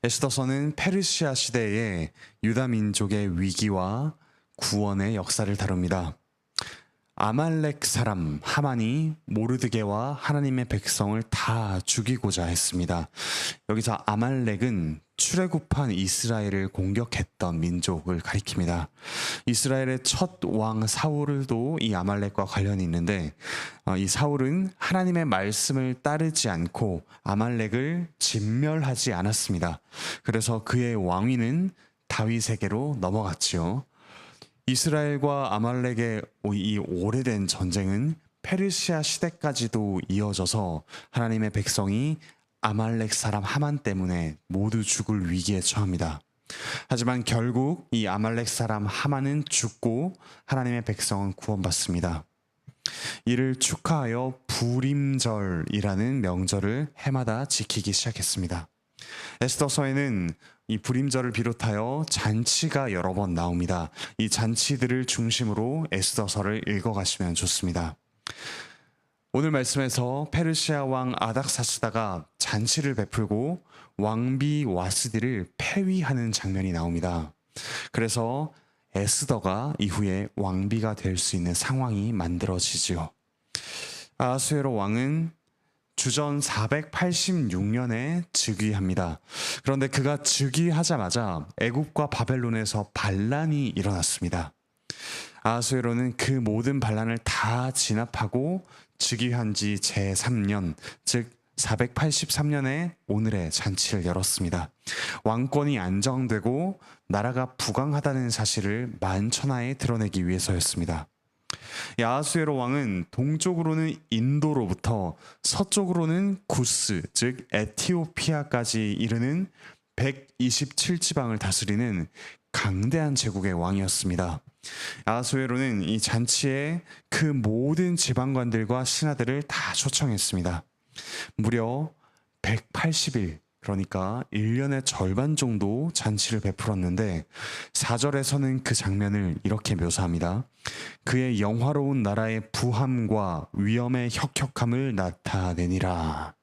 에스더서는 페르시아 시대의 유다 민족의 위기와 구원의 역사를 다룹니다. 아말렉 사람 하만이 모르드게와 하나님의 백성을 다 죽이고자 했습니다. 여기서 아말렉은 출애굽한 이스라엘을 공격했던 민족을 가리킵니다. 이스라엘의 첫 왕 사울도 이 아말렉과 관련이 있는데 이 사울은 하나님의 말씀을 따르지 않고 아말렉을 진멸하지 않았습니다. 그래서 그의 왕위는 다윗에게로 넘어갔지요. 이스라엘과 아말렉의 이 오래된 전쟁은 페르시아 시대까지도 이어져서 하나님의 백성이 아말렉 사람 하만 때문에 모두 죽을 위기에 처합니다. 하지만 결국 이 아말렉 사람 하만은 죽고 하나님의 백성은 구원받습니다. 이를 축하하여 부림절이라는 명절을 해마다 지키기 시작했습니다. 에스더서에는 이 부림절을 비롯하여 잔치가 여러 번 나옵니다. 이 잔치들을 중심으로 에스더서를 읽어가시면 좋습니다. 오늘 말씀에서 페르시아 왕 아닥사스다가 잔치를 베풀고 왕비 와스디를 폐위하는 장면이 나옵니다. 그래서 에스더가 이후에 왕비가 될 수 있는 상황이 만들어지지요. 아하수에로 왕은 주전 486년에 즉위합니다. 그런데 그가 즉위하자마자 애굽과 바벨론에서 반란이 일어났습니다. 아하수에로는 그 모든 반란을 다 진압하고 즉위한 지 제3년, 즉 483년에 오늘의 잔치를 열었습니다. 왕권이 안정되고 나라가 부강하다는 사실을 만천하에 드러내기 위해서였습니다. 아하수에로 왕은 동쪽으로는 인도로부터 서쪽으로는 구스, 즉 에티오피아까지 이르는 127지방을 다스리는 강대한 제국의 왕이었습니다. 아하수에로는 이 잔치에 그 모든 지방관들과 신하들을 다 초청했습니다. 무려 180일, 그러니까 1년의 절반 정도 잔치를 베풀었는데 4절에서는 그 장면을 이렇게 묘사합니다. 그의 영화로운 나라의 부함과 위엄의 혁혁함을 나타내니라.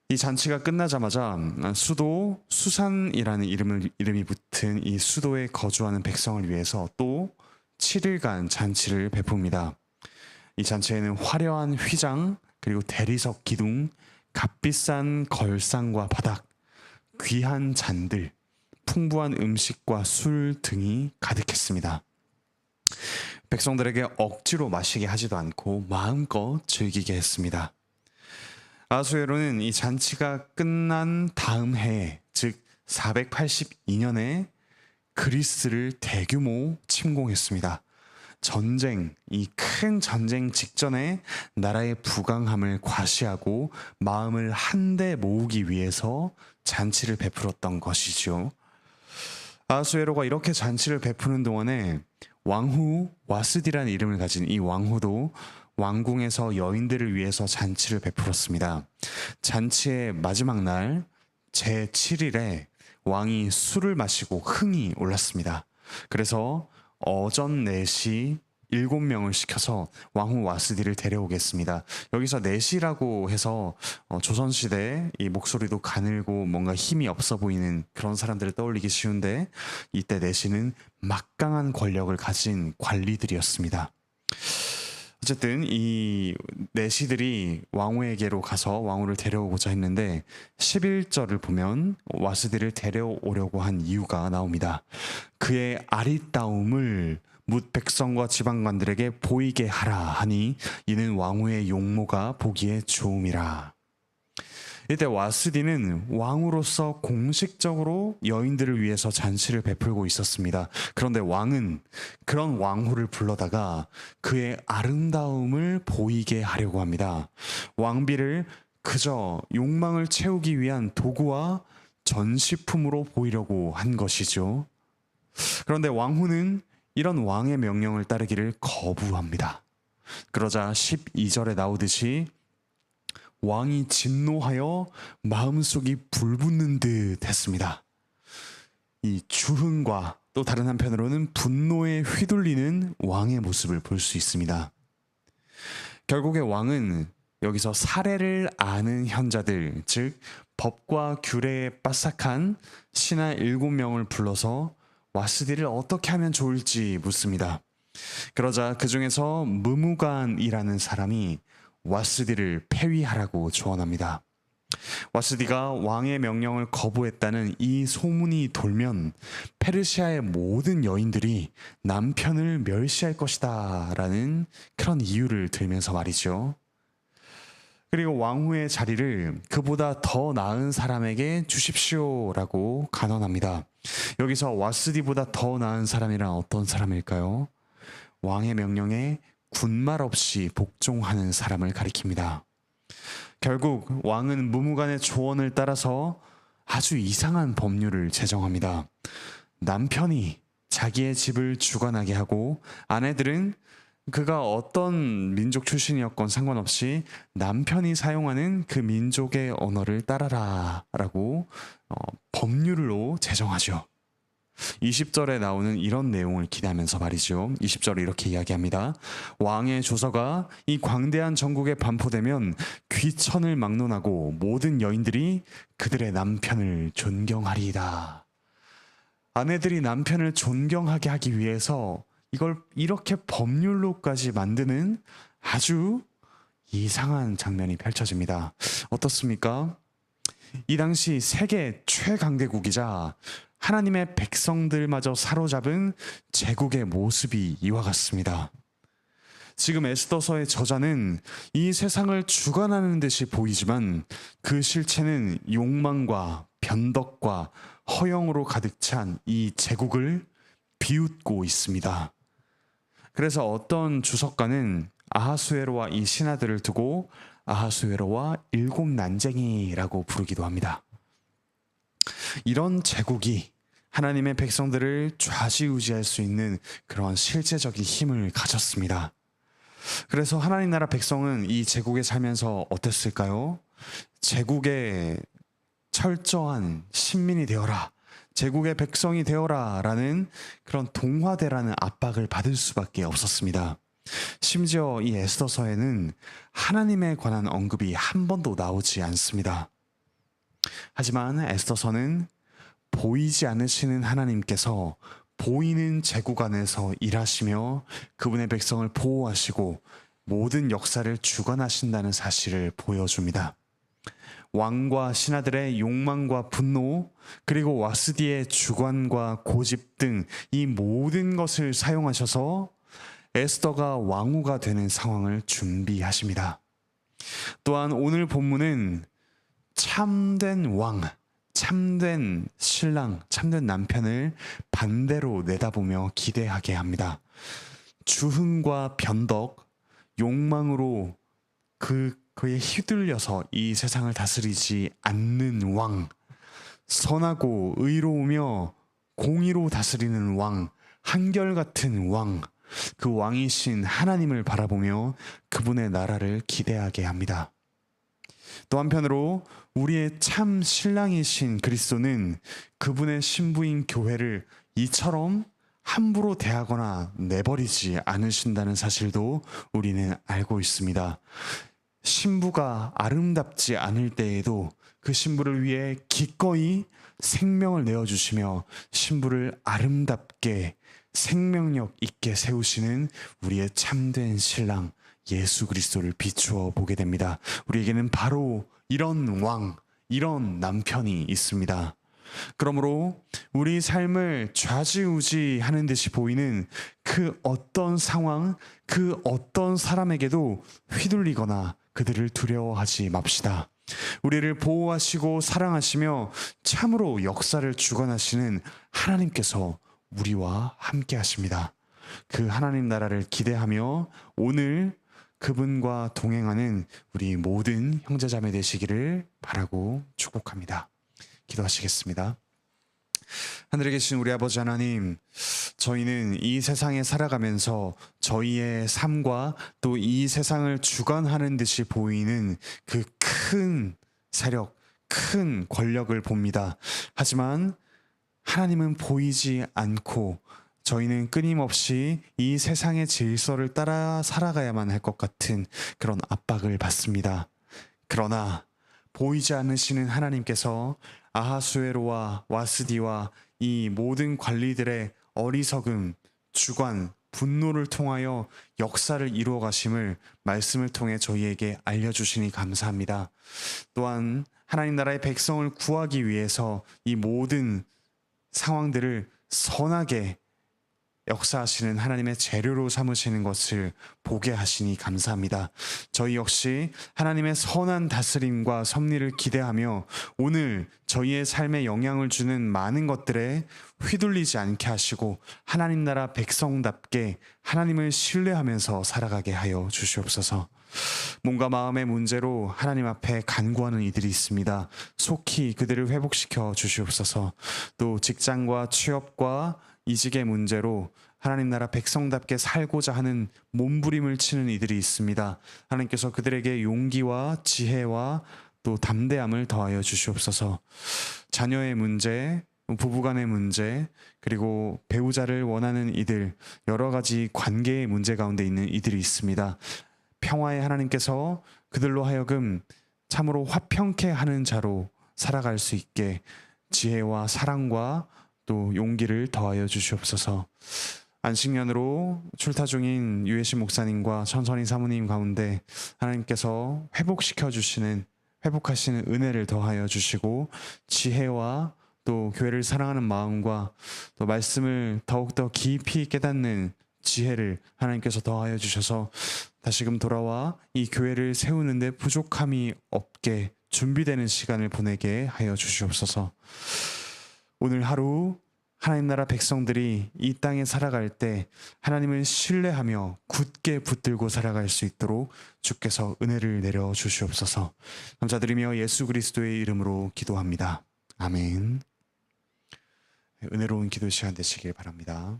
이 잔치가 끝나자마자 수도 수산이라는 이름이 붙은 이 수도에 거주하는 백성을 위해서 또 7일간 잔치를 베풉니다. 이 잔치에는 화려한 휘장, 그리고 대리석 기둥, 값비싼 걸상과 바닥, 귀한 잔들, 풍부한 음식과 술 등이 가득했습니다. 백성들에게 억지로 마시게 하지도 않고 마음껏 즐기게 했습니다. 아하수에로는 이 잔치가 끝난 다음 해에, 즉 482년에 그리스를 대규모 침공했습니다. 이 큰 전쟁 직전에 나라의 부강함을 과시하고 마음을 한데 모으기 위해서 잔치를 베풀었던 것이죠. 아하수에로가 이렇게 잔치를 베푸는 동안에 왕후 와스디라는 이름을 가진 이 왕후도 왕궁에서 여인들을 위해서 잔치를 베풀었습니다. 잔치의 마지막 날 제7일에 왕이 술을 마시고 흥이 올랐습니다. 그래서 어전 4시 7명을 시켜서 왕후 와스디를 데려오겠습니다. 여기서 4시라고 해서 조선시대 이 목소리도 가늘고 뭔가 힘이 없어 보이는 그런 사람들을 떠올리기 쉬운데 이때 4시는 막강한 권력을 가진 관리들이었습니다. 어쨌든 이 내시들이 왕후에게로 가서 왕후를 데려오고자 했는데 11절을 보면 와스디를 데려오려고 한 이유가 나옵니다. 그의 아리따움을 뭇 백성과 지방관들에게 보이게 하라 하니 이는 왕후의 용모가 보기에 좋음이라. 이때 와스디는 왕으로서 공식적으로 여인들을 위해서 잔치를 베풀고 있었습니다. 그런데 왕은 그런 왕후를 불러다가 그의 아름다움을 보이게 하려고 합니다. 왕비를 그저 욕망을 채우기 위한 도구와 전시품으로 보이려고 한 것이죠. 그런데 왕후는 이런 왕의 명령을 따르기를 거부합니다. 그러자 12절에 나오듯이 왕이 진노하여 마음속이 불붙는 듯 했습니다. 이 주흥과 또 다른 한편으로는 분노에 휘둘리는 왕의 모습을 볼 수 있습니다. 결국에 왕은 여기서 사례를 아는 현자들, 즉 법과 규례에 빠삭한 신하 7명을 불러서 와스디를 어떻게 하면 좋을지 묻습니다. 그러자 그 중에서 무무간이라는 사람이 와스디를 폐위하라고 조언합니다. 와스디가 왕의 명령을 거부했다는 이 소문이 돌면 페르시아의 모든 여인들이 남편을 멸시할 것이다 라는 그런 이유를 들면서 말이죠. 그리고 왕후의 자리를 그보다 더 나은 사람에게 주십시오라고 간언합니다. 여기서 와스디보다 더 나은 사람이란 어떤 사람일까요? 왕의 명령에 군말 없이 복종하는 사람을 가리킵니다. 결국 왕은 무무간의 조언을 따라서 아주 이상한 법률을 제정합니다. 남편이 자기의 집을 주관하게 하고 아내들은 그가 어떤 민족 출신이었건 상관없이 남편이 사용하는 그 민족의 언어를 따라라 라고 법률로 제정하죠. 20절에 나오는 이런 내용을 기대하면서 말이죠. 20절에 이렇게 이야기합니다. 왕의 조서가 이 광대한 전국에 반포되면 귀천을 막론하고 모든 여인들이 그들의 남편을 존경하리이다. 아내들이 남편을 존경하게 하기 위해서 이걸 이렇게 법률로까지 만드는 아주 이상한 장면이 펼쳐집니다. 어떻습니까? 이 당시 세계 최강대국이자 하나님의 백성들마저 사로잡은 제국의 모습이 이와 같습니다. 지금 에스더서의 저자는 이 세상을 주관하는 듯이 보이지만 그 실체는 욕망과 변덕과 허영으로 가득 찬 이 제국을 비웃고 있습니다. 그래서 어떤 주석가는 아하수에로와 이 신하들을 두고 아하수에로와 7 난쟁이라고 부르기도 합니다. 이런 제국이 하나님의 백성들을 좌지우지할 수 있는 그런 실제적인 힘을 가졌습니다. 그래서 하나님 나라 백성은 이 제국에 살면서 어땠을까요? 제국의 철저한 신민이 되어라, 제국의 백성이 되어라 라는 그런 동화되라는 압박을 받을 수밖에 없었습니다. 심지어 이 에스더서에는 하나님에 관한 언급이 한 번도 나오지 않습니다. 하지만 에스더서는 보이지 않으시는 하나님께서 보이는 제국 안에서 일하시며 그분의 백성을 보호하시고 모든 역사를 주관하신다는 사실을 보여줍니다. 왕과 신하들의 욕망과 분노, 그리고 와스디의 주관과 고집 등 이 모든 것을 사용하셔서 에스더가 왕후가 되는 상황을 준비하십니다. 또한 오늘 본문은 참된 왕, 참된 신랑, 참된 남편을 반대로 내다보며 기대하게 합니다. 주흥과 변덕, 욕망으로 그에 휘둘려서 이 세상을 다스리지 않는 왕, 선하고 의로우며 공의로 다스리는 왕, 한결같은 왕, 그 왕이신 하나님을 바라보며 그분의 나라를 기대하게 합니다. 또 한편으로 우리의 참 신랑이신 그리스도는 그분의 신부인 교회를 이처럼 함부로 대하거나 내버리지 않으신다는 사실도 우리는 알고 있습니다. 신부가 아름답지 않을 때에도 그 신부를 위해 기꺼이 생명을 내어주시며 신부를 아름답게 생명력 있게 세우시는 우리의 참된 신랑 예수 그리스도를 비추어 보게 됩니다. 우리에게는 바로 이런 왕, 이런 남편이 있습니다. 그러므로 우리 삶을 좌지우지하는 듯이 보이는 그 어떤 상황, 그 어떤 사람에게도 휘둘리거나 그들을 두려워하지 맙시다. 우리를 보호하시고 사랑하시며 참으로 역사를 주관하시는 하나님께서 우리와 함께 하십니다. 그 하나님 나라를 기대하며 오늘 그분과 동행하는 우리 모든 형제자매 되시기를 바라고 축복합니다. 기도하시겠습니다. 하늘에 계신 우리 아버지 하나님, 저희는 이 세상에 살아가면서 저희의 삶과 또 이 세상을 주관하는 듯이 보이는 그 큰 세력, 큰 권력을 봅니다. 하지만 하나님은 보이지 않고 저희는 끊임없이 이 세상의 질서를 따라 살아가야만 할 것 같은 그런 압박을 받습니다. 그러나 보이지 않으시는 하나님께서 아하수에로와 와스디와 이 모든 관리들의 어리석음, 주관, 분노를 통하여 역사를 이루어 가심을 말씀을 통해 저희에게 알려주시니 감사합니다. 또한 하나님 나라의 백성을 구하기 위해서 이 모든 상황들을 선하게 역사하시는 하나님의 재료로 삼으시는 것을 보게 하시니 감사합니다. 저희 역시 하나님의 선한 다스림과 섭리를 기대하며 오늘 저희의 삶에 영향을 주는 많은 것들에 휘둘리지 않게 하시고 하나님 나라 백성답게 하나님을 신뢰하면서 살아가게 하여 주시옵소서. 몸과 마음의 문제로 하나님 앞에 간구하는 이들이 있습니다. 속히 그들을 회복시켜 주시옵소서. 또 직장과 취업과 이직의 문제로 하나님 나라 백성답게 살고자 하는 몸부림을 치는 이들이 있습니다. 하나님께서 그들에게 용기와 지혜와 또 담대함을 더하여 주시옵소서. 자녀의 문제, 부부간의 문제, 그리고 배우자를 원하는 이들, 여러 가지 관계의 문제 가운데 있는 이들이 있습니다. 평화의 하나님께서 그들로 하여금 참으로 화평케 하는 자로 살아갈 수 있게 지혜와 사랑과 또 용기를 더하여 주시옵소서. 안식년으로 출타 중인 유해신 목사님과 천선희 사모님 가운데 하나님께서 회복하시는 은혜를 더하여 주시고 지혜와 또 교회를 사랑하는 마음과 또 말씀을 더욱더 깊이 깨닫는 지혜를 하나님께서 더하여 주셔서 다시금 돌아와 이 교회를 세우는데 부족함이 없게 준비되는 시간을 보내게 하여 주시옵소서. 오늘 하루 하나님 나라 백성들이 이 땅에 살아갈 때 하나님을 신뢰하며 굳게 붙들고 살아갈 수 있도록 주께서 은혜를 내려 주시옵소서. 감사드리며 예수 그리스도의 이름으로 기도합니다. 아멘. 은혜로운 기도 시간 되시길 바랍니다.